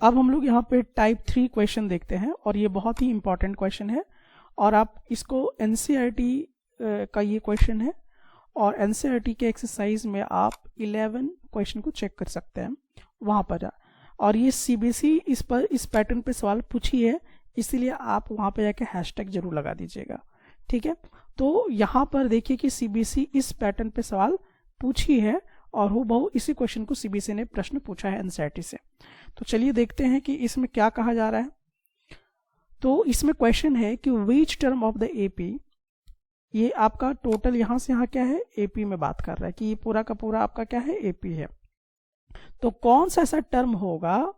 अब हम लोग यहाँ पे टाइप 3 क्वेश्चन देखते हैं और ये बहुत ही इंपॉर्टेंट क्वेश्चन है और आप इसको एनसीईआरटी का ये क्वेश्चन है और एनसीईआरटी के एक्सरसाइज में आप 11 क्वेश्चन को चेक कर सकते हैं वहाँ पर। और ये सीबीएसई इस पैटर्न पे सवाल पूछी है, इसीलिए आप वहाँ पे जाके हैशटैग जरूर लगा दीजिएगा, ठीक है। तो यहाँ पर देखिए कि सीबीएसई इस पैटर्न पे सवाल पूछी है और हूबहू इसी क्वेश्चन को सीबीएसई ने प्रश्न पूछा है एनसीईआरटी से। तो चलिए देखते हैं कि इसमें क्या कहा जा रहा है। तो इसमें क्वेश्चन है कि which term of the AP, ये आपका टोटल यहाँ से यहाँ क्या है, एपी में बात कर रहा है कि ये पूरा का पूरा आपका क्या है, एपी है। तो कौन सा ऐसा टर्म होगा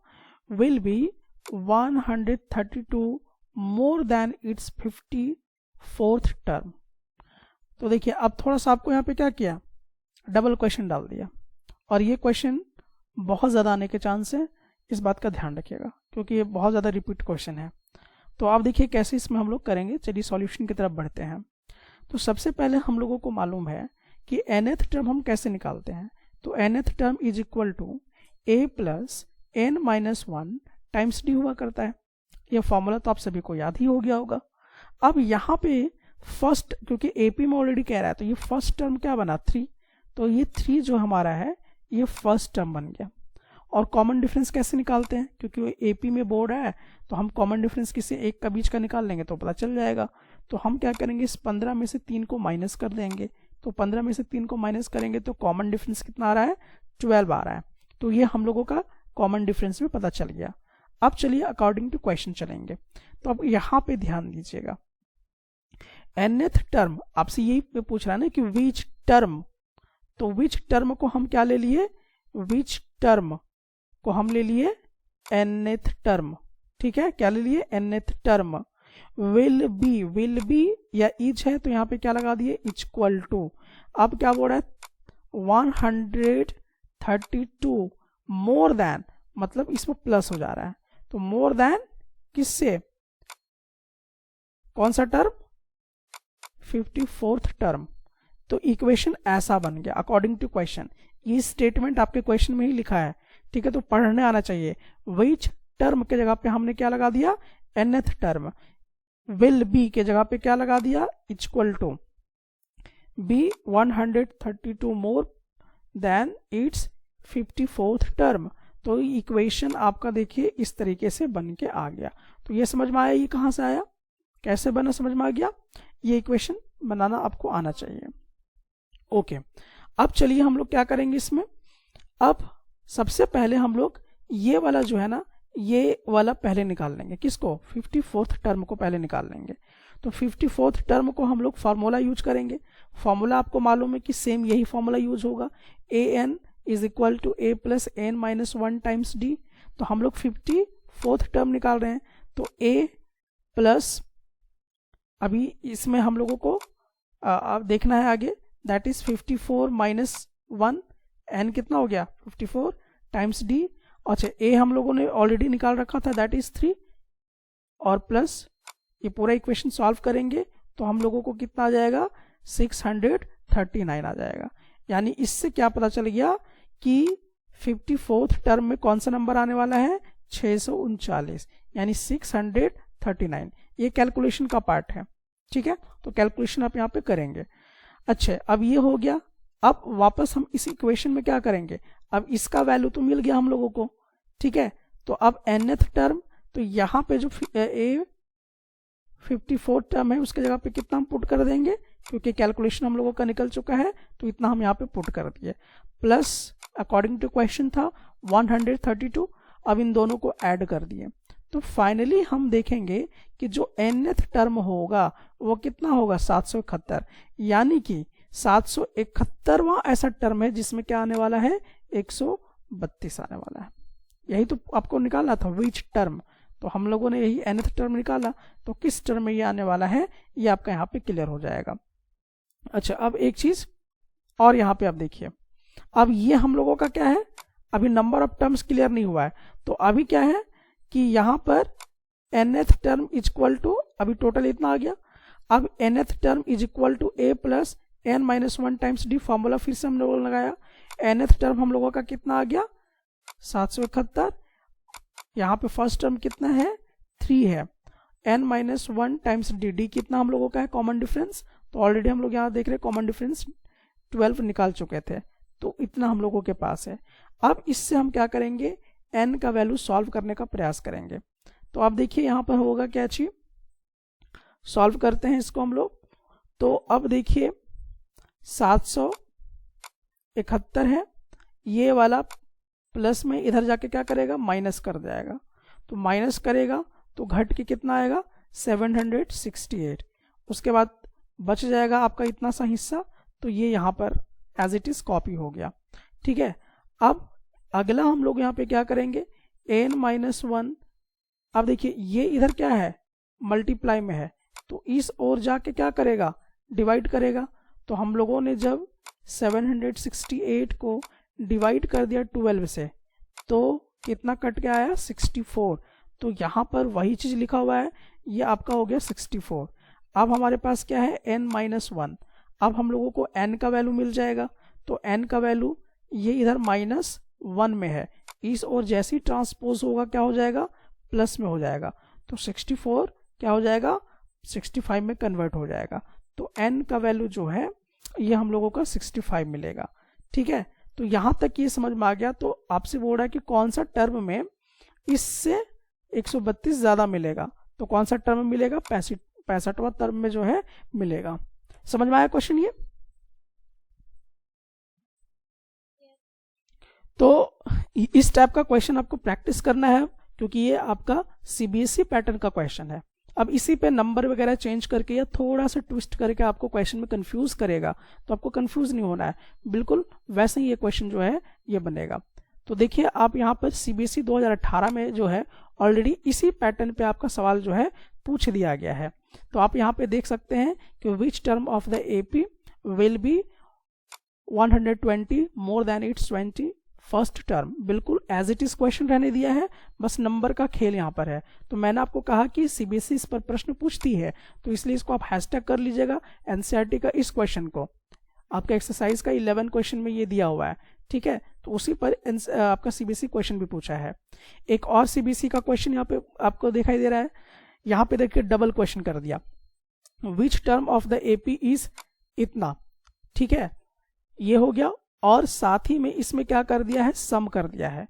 will be 132 more than its 54th term. तो देखिए अब थोड़ा सा आपको यहाँ पे क्या किया, डबल क्वेश्चन डाल दिया और ये क्वेश्चन बहुत ज़्यादा आने के चांस है, इस बात का ध्यान रखिएगा क्योंकि ये बहुत ज़्यादा रिपीट क्वेश्चन है। तो आप देखिए कैसे इसमें हम लोग करेंगे। चलिए सॉल्यूशन की तरफ बढ़ते हैं। तो सबसे पहले हम लोगों को मालूम है कि nth टर्म हम कैसे निकालते हैं। तो nth term is equal to a plus n minus 1 times d हुआ करता है। यह फॉर्मूला तो आप सभी को याद ही हो गया होगा। अब यहाँ पे फर्स्ट, क्योंकि एपी में ऑलरेडी कह रहा है, तो ये फर्स्ट टर्म क्या बना, 3। तो ये 3 जो हमारा है ये फर्स्ट टर्म बन गया। और कॉमन डिफरेंस कैसे निकालते हैं, क्योंकि एपी में बोर्ड है तो हम कॉमन डिफरेंस किसी एक का बीच का निकाल लेंगे तो पता चल जाएगा। तो हम क्या करेंगे, इस 15 में से 3 को माइनस कर देंगे। तो 15 में से 3 को माइनस करेंगे तो कॉमन डिफरेंस कितना आ रहा है, 12 आ रहा है। तो ये हम लोगों का कॉमन डिफरेंस में पता चल गया। अब चलिए अकॉर्डिंग टू क्वेश्चन चलेंगे। तो अब यहाँ पे ध्यान दीजिएगा, nth टर्म आपसे यही पूछ रहा है ना कि विच टर्म, तो विच टर्म को हम क्या ले लिए, विच टर्म को हम ले लिए nth टर्म, ठीक है। क्या ले लिए, nth टर्म। विल बी या इज है तो यहाँ पे क्या लगा दिए, इक्वल टू। अब क्या बोल रहा है, 132 मोर देन, मतलब इसमें प्लस हो जा रहा है। तो मोर देन किससे, कौन सा टर्म, 54th टर्म। तो इक्वेशन ऐसा बन गया अकॉर्डिंग टू क्वेश्चन। ये स्टेटमेंट आपके क्वेश्चन में ही लिखा है, ठीक है, तो पढ़ने आना चाहिए। विच टर्म के जगह पे हमने क्या लगा दिया, nth टर्म। विल बी के जगह पे क्या लगा दिया, equal to b 132 more than its 54th term. तो इक्वेशन आपका देखिए इस तरीके से बन के आ गया। तो ये समझ में आया, ये कहाँ से आया, कैसे बना, समझ में आ गया। ये इक्वेशन बनाना आपको आना चाहिए। ओके, अब चलिए हम लोग क्या करेंगे इसमें। अब सबसे पहले हम लोग ये वाला जो है ना, ये वाला पहले निकाल लेंगे, किसको, 54th टर्म को पहले निकाल लेंगे। तो 54th टर्म को हम लोग फार्मूला यूज करेंगे। फार्मूला आपको मालूम है कि सेम यही फार्मूला यूज होगा, an is equal to a plus n minus 1 times d। तो हम लोग 54th टर्म निकाल रहे हैं, तो a प्लस, अभी इसमें हम लोगों को अब देखना है आगे, दैट इज 54 माइनस 1, n कितना हो गया 54 टाइम्स d। अच्छा, a हम लोगों ने ऑलरेडी निकाल रखा था, दैट इज 3, और प्लस ये पूरा इक्वेशन सॉल्व करेंगे तो हम लोगों को कितना आ जाएगा, 639 आ जाएगा। यानी इससे क्या पता चल गया कि 54th टर्म में कौन सा नंबर आने वाला है, 639, यानी 639। ये कैलकुलेशन का पार्ट है, ठीक है। तो कैलकुलेशन आप यहाँ पे करेंगे। अच्छा, अब ये हो गया। अब वापस हम इस इक्वेशन में क्या करेंगे, अब इसका वैल्यू तो मिल गया हम लोगों को, ठीक है। तो अब nth टर्म, तो यहाँ पे जो a 54 टर्म है उसके जगह पे कितना हम पुट कर देंगे, क्योंकि कैलकुलेशन हम लोगों का निकल चुका है तो इतना हम यहाँ पे पुट कर दिए। प्लस अकॉर्डिंग टू क्वेश्चन था 132, अब इन दोनों को ऐड कर दिए। तो फाइनली हम देखेंगे कि जो nth टर्म होगा वो कितना होगा, 771। यानी कि 771वां ऐसा टर्म है जिसमें क्या आने वाला है, 132 आने वाला है। यही तो आपको निकालना था, विच टर्म। तो हम लोगों ने यही nth टर्म निकाला, तो किस टर्म में ये आने वाला है ये आपका यहाँ पे क्लियर हो जाएगा। अच्छा, अब एक चीज और यहाँ पे आप देखिए, अब ये हम लोगों का क्या है, अभी नंबर ऑफ टर्म्स क्लियर नहीं हुआ है। तो अभी क्या है कि यहाँ पर nth term is equal to, अभी टोटल इतना आ गया। अब nth term is equal to a plus n minus 1 times d। Formula फिर से हम लोगों ने लगाया। nth टर्म हम लोगों का कितना आ गया, 771, यहाँ पे फर्स्ट टर्म कितना है 3 है, n माइनस 1 टाइम्स डी कितना हम लोगों का है कॉमन डिफरेंस, तो ऑलरेडी हम लोग यहाँ देख रहे हैं कॉमन डिफरेंस 12 निकाल चुके थे, तो इतना हम लोगों के पास है। अब इससे हम क्या करेंगे, n का वैल्यू सॉल्व करने का प्रयास करेंगे। तो आप देखिए यहाँ पर होगा क्या चीज, सॉल्व करते हैं इसको हम लोग। तो अब देखिए 771 है, ये वाला प्लस में इधर जाके क्या करेगा माइनस कर जाएगा, तो माइनस करेगा तो घट के कितना आएगा 768। उसके बाद बच जाएगा आपका इतना सा हिस्सा, तो ये यहाँ पर एज इट इज कॉपी हो गया। ठीक है, अब अगला हम लोग यहाँ पे क्या करेंगे, n माइनस 1, अब देखिए ये इधर क्या है मल्टीप्लाई में है, तो इस ओर जाके क्या करेगा डिवाइड करेगा। तो हम लोगों ने जब 768 को डिवाइड कर दिया 12 से, तो कितना कट के आया 64, तो यहाँ पर वही चीज लिखा हुआ है, ये आपका हो गया 64। अब हमारे पास क्या है n माइनस 1, अब हम लोगों को n का वैल्यू मिल जाएगा, तो n का वैल्यू ये इधर माइनस 1 में है, इस ओर जैसे ही ट्रांसपोज होगा क्या हो जाएगा प्लस में हो जाएगा, तो 64 क्या हो जाएगा 65 में कन्वर्ट हो जाएगा। तो n का वैल्यू जो है ये हम लोगों का 65 मिलेगा। ठीक है, तो यहाँ तक ये समझ में आ गया। तो आपसे बोल रहा है कि कौन सा टर्म में इससे 132 ज्यादा मिलेगा, तो कौन सा टर्म मिलेगा 65वां टर्म में जो है मिलेगा। समझ में आया क्वेश्चन ये? तो इस टाइप का क्वेश्चन आपको प्रैक्टिस करना है, क्योंकि ये आपका सीबीएसई पैटर्न का क्वेश्चन है। अब इसी पे नंबर वगैरह चेंज करके या थोड़ा सा ट्विस्ट करके आपको क्वेश्चन में कंफ्यूज करेगा, तो आपको कंफ्यूज नहीं होना है, बिल्कुल वैसे ही ये क्वेश्चन जो है ये बनेगा। तो देखिए आप यहाँ पर सीबीएसई 2018 में जो है ऑलरेडी इसी पैटर्न पे आपका सवाल जो है पूछ दिया गया है। तो आप यहाँ पे देख सकते हैं कि which term of the AP will be 120 more than it's 20 first term, बिल्कुल एज इट इज क्वेश्चन रहने दिया है, बस नंबर का खेल यहाँ पर है। तो मैंने आपको कहा कि सीबीएसई इस पर प्रश्न पूछती है, तो इसलिए इसको आप हैशटैग कर लीजिएगा एनसीईआरटी का इस क्वेश्चन को, आपका एक्सरसाइज का 11 क्वेश्चन में ये दिया हुआ है। ठीक है, तो उसी पर आपका सीबीएसई क्वेश्चन भी पूछा है। एक और सीबीएसई का क्वेश्चन यहाँ पे आपको दिखाई दे रहा है, यहाँ पे देखिए डबल क्वेश्चन कर दिया, which term of the AP is इतना। ठीक है, ये हो गया, और साथ ही में इसमें क्या कर दिया है सम कर दिया है।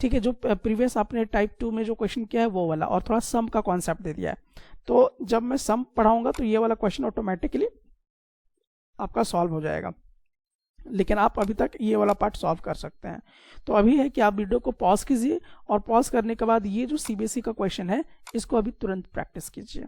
ठीक है, जो प्रीवियस आपने टाइप 2 में जो क्वेश्चन किया है वो वाला, और थोड़ा सम का कॉन्सेप्ट दे दिया है। तो जब मैं सम पढ़ाऊंगा तो ये वाला क्वेश्चन ऑटोमेटिकली आपका सॉल्व हो जाएगा, लेकिन आप अभी तक ये वाला पार्ट सॉल्व कर सकते हैं। तो अभी है कि आप वीडियो को पॉज कीजिए, और पॉज करने के बाद ये जो सीबीएसई का क्वेश्चन है इसको अभी तुरंत प्रैक्टिस कीजिए।